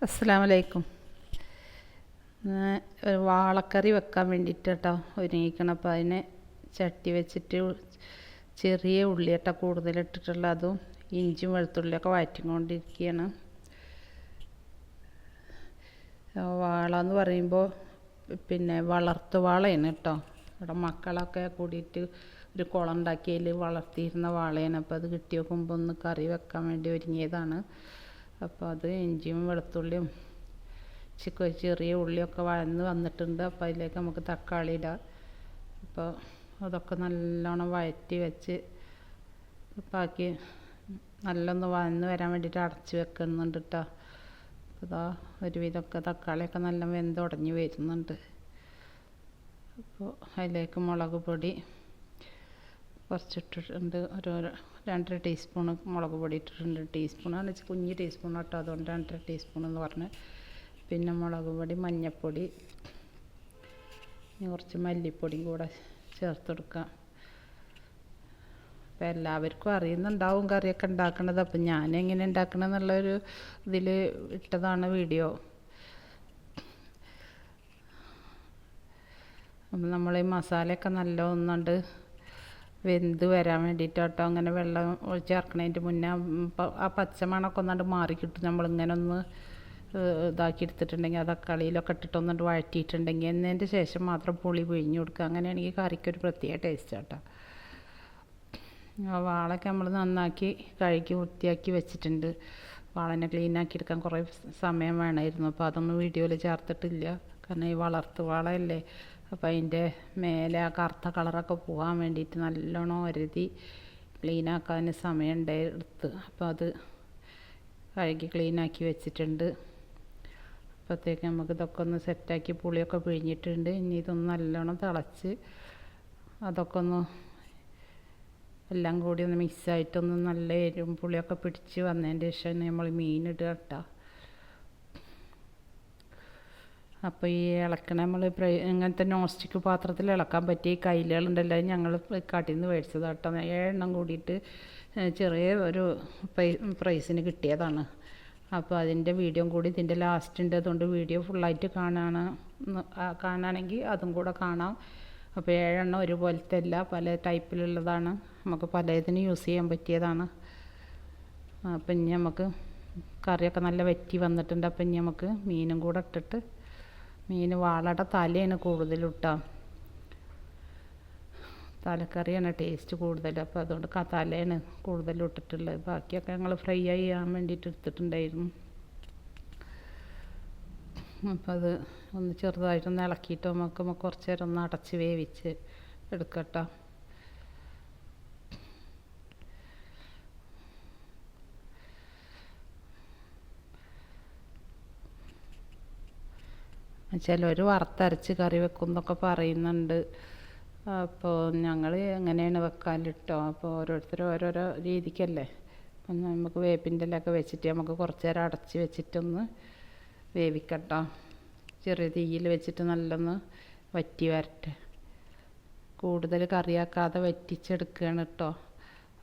അസ്സലാമു അലൈക്കും. ഒരു വാളക്കറി വെക്കാൻ വേണ്ടിയിട്ട് കേട്ടോ ഒരുങ്ങിക്കണം. അപ്പോൾ അതിന് ചട്ടി വെച്ചിട്ട് ചെറിയ ഉള്ളിയട്ട കൂടുതലിട്ടിട്ടുള്ള അതും ഇഞ്ചിയും വെളുത്തുള്ളിയൊക്കെ വഴറ്റിക്കൊണ്ടിരിക്കുകയാണ്. വാള എന്ന് പറയുമ്പോൾ പിന്നെ വളർത്തു വാളയാണ് കേട്ടോ. ഇവിടെ മക്കളൊക്കെ കൂടിയിട്ട് ഒരു കുളം ഉണ്ടാക്കിയതിൽ വളർത്തിയിരുന്ന വാളയാണ്. അപ്പോൾ അത് കിട്ടി നോക്കുമ്പോൾ ഒന്ന് കറി വെക്കാൻ വേണ്ടി ഒരുങ്ങിയതാണ്. അപ്പോൾ അത് ഇഞ്ചിയും വെളുത്തുള്ളിയും ചെറിയ ഉള്ളിയൊക്കെ വഴന്ന് വന്നിട്ടുണ്ട്. അപ്പോൾ അതിലേക്ക് നമുക്ക് തക്കാളി ഇടാം. അപ്പോൾ അതൊക്കെ നല്ലോണം വഴറ്റി വെച്ച് ബാക്കി നല്ലൊന്ന് വഴന്ന് വരാൻ വേണ്ടിയിട്ട് അടച്ച് വെക്കുന്നുണ്ട് കേട്ടോ. അപ്പോൾ ഇതാ ഒരുവിധമൊക്കെ തക്കാളിയൊക്കെ നല്ല വെന്തുടഞ്ഞ് വരുന്നുണ്ട്. അപ്പോൾ അതിലേക്ക് മുളക് പൊടി കുറച്ചിട്ടിട്ടുണ്ട്. ഒരു 2 ടീസ്പൂണ് മുളക് പൊടി ഇട്ടിട്ടുണ്ട്. ടീസ്പൂണാണ് വെച്ചാൽ കുഞ്ഞ് ടീസ്പൂൺ കേട്ടോ, അതുകൊണ്ട് 2 ടീസ്പൂൺ എന്ന് പറഞ്ഞ്. പിന്നെ മുളക് പൊടി, മഞ്ഞൾപ്പൊടി, കുറച്ച് മല്ലിപ്പൊടിയും കൂടെ ചേർത്ത് കൊടുക്കാം. അപ്പോൾ എല്ലാവർക്കും അറിയുന്നുണ്ടാവും കറിയൊക്കെ ഉണ്ടാക്കണത്. അപ്പം ഞാൻ എങ്ങനെ ഉണ്ടാക്കണമെന്നുള്ളൊരു ഇതിൽ ഇട്ടതാണ് വീഡിയോ. അപ്പം നമ്മൾ ഈ മസാലയൊക്കെ നല്ല ഒന്നുണ്ട് വെന്ത് വരാൻ വേണ്ടിയിട്ട് കേട്ടോ. അങ്ങനെ വെള്ളം ചേർക്കണതിൻ്റെ മുന്നേ ആ പച്ചമണമൊക്കെ ഒന്നാണ്ട് മാറിക്കിട്ടും. നമ്മളിങ്ങനെ ഒന്ന് ഇതാക്കി എടുത്തിട്ടുണ്ടെങ്കിൽ ആ തക്കാളിയിലൊക്കെ ഇട്ടിട്ടൊന്നുകൊണ്ട് വഴറ്റിയിട്ടുണ്ടെങ്കിൽ എന്നതിൻ്റെ ശേഷം മാത്രം പുളി പിഴിഞ്ഞ് കൊടുക്കുക. അങ്ങനെയാണെങ്കിൽ കറിക്കൊരു പ്രത്യേക ടേസ്റ്റ് കേട്ടോ. ആ വാളൊക്കെ നമ്മൾ നന്നാക്കി കഴുകി വൃത്തിയാക്കി വെച്ചിട്ടുണ്ട്. വാളനെ ക്ലീനാക്കി എടുക്കാൻ കുറേ സമയം വേണമായിരുന്നു. അപ്പോൾ അതൊന്നും വീഡിയോയിൽ ചേർത്തിട്ടില്ല. കാരണം ഈ വളർത്തു വാളയല്ലേ. അപ്പോൾ അതിൻ്റെ മേലെ ആ കറുത്ത കളറൊക്കെ പോകാൻ വേണ്ടിയിട്ട് നല്ലോണം ഒരുതി ക്ലീനാക്കാൻ സമയം എടുത്ത്. അപ്പോൾ അത് കഴുകി ക്ലീനാക്കി വെച്ചിട്ടുണ്ട്. അപ്പോഴത്തേക്ക് നമുക്ക് ഇതൊക്കെ ഒന്ന് സെറ്റാക്കി പുളിയൊക്കെ പിഴിഞ്ഞിട്ടുണ്ട്. ഇനി ഇതൊന്ന് നല്ലോണം തിളച്ച് അതൊക്കെ ഒന്ന് എല്ലാം കൂടി ഒന്ന് മിക്സായിട്ടൊന്ന് നല്ല എരിവും പുളിയൊക്കെ പിടിച്ച് വന്നതിൻ്റെ ശേഷം നമ്മൾ മീനിടുക കേട്ടോ. അപ്പോൾ ഈ ഇളക്കണ നമ്മൾ ഇങ്ങനത്തെ നോൺ സ്റ്റിക്ക് പാത്രത്തിൽ ഇളക്കാൻ പറ്റിയ കയ്യിലുകളുണ്ടല്ലോ, ഞങ്ങൾ കാട്ടിൽ നിന്ന് മേടിച്ചത് കേട്ടോ. 7 എണ്ണം കൂടിയിട്ട് ചെറിയ ഒരു പ്രൈസിന് കിട്ടിയതാണ്. അപ്പോൾ അതിൻ്റെ വീഡിയോ കൂടി ഇതിൻ്റെ ലാസ്റ്റ് ഉണ്ട്. അതുകൊണ്ട് വീഡിയോ ഫുള്ളായിട്ട് കാണാനാണെങ്കിൽ അതും കൂടെ കാണാം. അപ്പോൾ 7 എണ്ണം ഒരുപോലത്തെ അല്ല, പല ടൈപ്പിലുള്ളതാണ്. നമുക്ക് പലതിനും യൂസ് ചെയ്യാൻ പറ്റിയതാണ്. അപ്പം ഇനി നമുക്ക് കറിയൊക്കെ നല്ല വറ്റി വന്നിട്ടുണ്ട്. അപ്പം ഇനി നമുക്ക് മീനും കൂടെ ഇട്ടിട്ട്, മീൻ വാളയുടെ തലയാണ് കൂടുതലിട്ടാൽ, തലക്കറിയാണ് ടേസ്റ്റ് കൂടുതൽ. അപ്പോൾ അതുകൊണ്ട് തലയാണ് കൂടുതലും ഇട്ടിട്ടുള്ളത്. ബാക്കിയൊക്കെ ഞങ്ങൾ ഫ്രൈ ചെയ്യാൻ വേണ്ടിയിട്ട് എടുത്തിട്ടുണ്ടായിരുന്നു. അപ്പോൾ അത് ഒന്ന് ചെറുതായിട്ടൊന്ന് ഇളക്കിയിട്ട് നമുക്ക് കുറച്ച് നേരം ഒന്ന് അടച്ച് വേവിച്ച് എടുക്കട്ടോ. ചിലർ വറുത്തരച്ച് കറി വെക്കും എന്നൊക്കെ പറയുന്നുണ്ട്. അപ്പോൾ ഞങ്ങൾ എങ്ങനെയാണ് വെക്കാനിട്ടോ. അപ്പോൾ ഓരോരുത്തരും ഓരോരോ രീതിക്കല്ലേ. അപ്പം നമുക്ക് വേപ്പിൻ്റെ ഇലയൊക്കെ വെച്ചിട്ട് നമുക്ക് കുറച്ച് നേരം അടച്ച് വെച്ചിട്ടൊന്ന് വേവിക്കട്ടോ. ചെറിയ തീയിൽ വെച്ചിട്ട് നല്ലൊന്ന് വറ്റി വരട്ടെ. കൂടുതൽ കറിയാക്കാതെ വറ്റിച്ചെടുക്കുകയാണ് കേട്ടോ.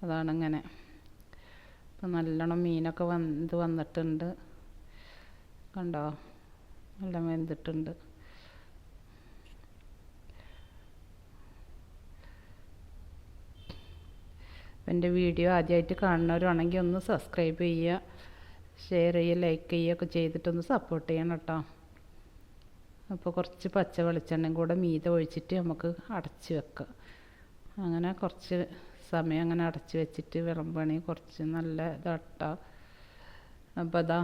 അതാണിങ്ങനെ. അപ്പം നല്ലോണം മീനൊക്കെ വന്നിട്ടുണ്ട് കണ്ടോ, നല്ല വെന്തിട്ടുണ്ട്. എൻ്റെ വീഡിയോ ആദ്യമായിട്ട് കാണുന്നവരാണെങ്കിൽ ഒന്ന് സബ്സ്ക്രൈബ് ചെയ്യുക, ഷെയർ ചെയ്യുക, ലൈക്ക് ചെയ്യുകയൊക്കെ ചെയ്തിട്ടൊന്ന് സപ്പോർട്ട് ചെയ്യണം കേട്ടോ. അപ്പോൾ കുറച്ച് പച്ച വെളിച്ചെണ്ണയും കൂടെ മീതെ ഒഴിച്ചിട്ട് നമുക്ക് അടച്ച് വെക്കാം. അങ്ങനെ കുറച്ച് സമയം അങ്ങനെ അടച്ച് വെച്ചിട്ട് വിളമ്പണി കുറച്ച് നല്ല ഇതാട്ടോ. അപ്പോൾ അതാ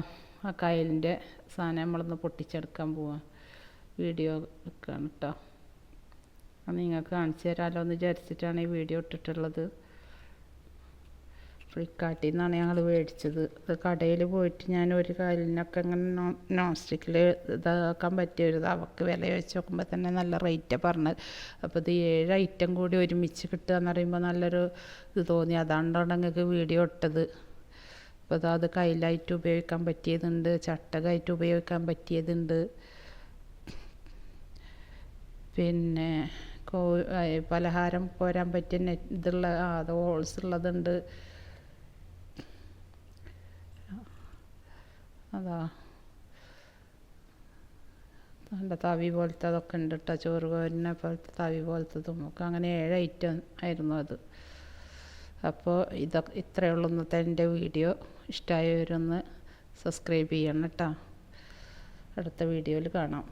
ആ കയലിൻ്റെ സാധനം നമ്മളൊന്ന് പൊട്ടിച്ചെടുക്കാൻ പോവാം. വീഡിയോ എടുക്കുകയാണ് കേട്ടോ. അത് നിങ്ങൾക്ക് കാണിച്ചു തരാമല്ലോ എന്ന് വിചാരിച്ചിട്ടാണ് ഈ വീഡിയോ ഇട്ടിട്ടുള്ളത്. ഫ്ലിപ്കാർട്ടിൽ നിന്നാണ് ഞങ്ങൾ മേടിച്ചത്. അത് കടയിൽ പോയിട്ട് ഞാൻ ഒരു കയലിനൊക്കെ ഇങ്ങനെ നോൺ സ്റ്റിക്കിൽ ഇതാക്കാൻ പറ്റിയ ഒരു അവർക്ക് വില വെച്ച് നോക്കുമ്പോൾ തന്നെ നല്ല റേറ്റാണ് പറഞ്ഞത്. അപ്പോൾ ഇത് 7 ഐറ്റം കൂടി ഒരുമിച്ച് കിട്ടുക എന്ന് പറയുമ്പോൾ നല്ലൊരു ഇത് തോന്നി. അതാണ്ടാണ് നിങ്ങൾക്ക് വീഡിയോ ഇട്ടത്. അപ്പോൾ അത് കയ്യിലായിട്ട് ഉപയോഗിക്കാൻ പറ്റിയതുണ്ട്, ചട്ടകമായിട്ട് ഉപയോഗിക്കാൻ പറ്റിയതുണ്ട്, പിന്നെ പലഹാരം കോരാൻ പറ്റിയ ഇതുള്ള അത് ഹോൾസ് ഉള്ളതുണ്ട്. അതാ നല്ല തവി പോലത്തെ അതൊക്കെ ഉണ്ട് കേട്ടോ, ചോറ് കോരുന്ന പോലത്തെ തവി പോലത്തതും ഒക്കെ, അങ്ങനെ 7 ഐറ്റം ആയിരുന്നു അത്. അപ്പോൾ ഇതൊക്കെ ഇത്രയേ ഉള്ളൂ ഇന്നത്തെ എൻ്റെ വീഡിയോ. ഇഷ്ടമായവരൊന്ന് സബ്സ്ക്രൈബ് ചെയ്യണം കേട്ടോ. അടുത്ത വീഡിയോയിൽ കാണാം.